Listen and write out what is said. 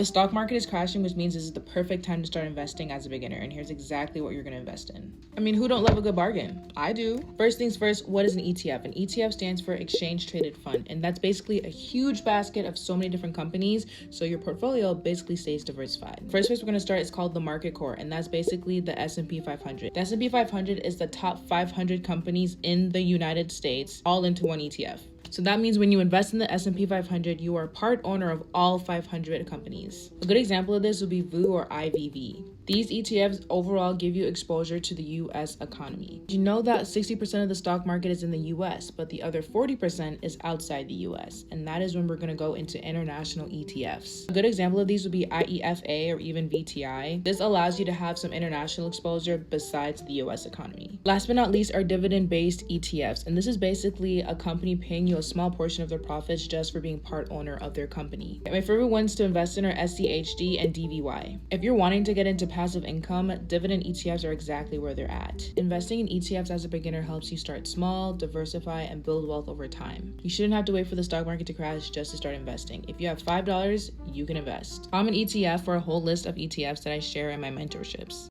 The stock market is crashing, which means this is the perfect time to start investing as a beginner, and here's exactly what you're going to invest in. I mean, who don't love a good bargain? I do. First things first, what is an ETF? An ETF stands for Exchange Traded Fund, and that's basically a huge basket of so many different companies, so your portfolio basically stays diversified. First place we're going to start is called the Market Core, and that's basically the S&P 500. The S&P 500 is the top 500 companies in the United States, all into one ETF. So that means when you invest in the S&P 500, you are part owner of all 500 companies. A good example of this would be VOO or IVV. These ETFs overall give you exposure to the US economy. You know that 60% of the stock market is in the US, but the other 40% is outside the US, and that is when we're going to go into international ETFs. A good example of these would be IEFA or even VTI. This allows you to have some international exposure besides the US economy. Last but not least are dividend-based ETFs, and this is basically a company paying you a small portion of their profits just for being part owner of their company. My favorite ones to invest in are SCHD and DVY. If you're wanting to get into passive income, dividend ETFs are exactly where they're at. Investing in ETFs as a beginner helps you start small, diversify, and build wealth over time. You shouldn't have to wait for the stock market to crash just to start investing. If you have $5, you can invest. I'm an ETF for a whole list of ETFs that I share in my mentorships.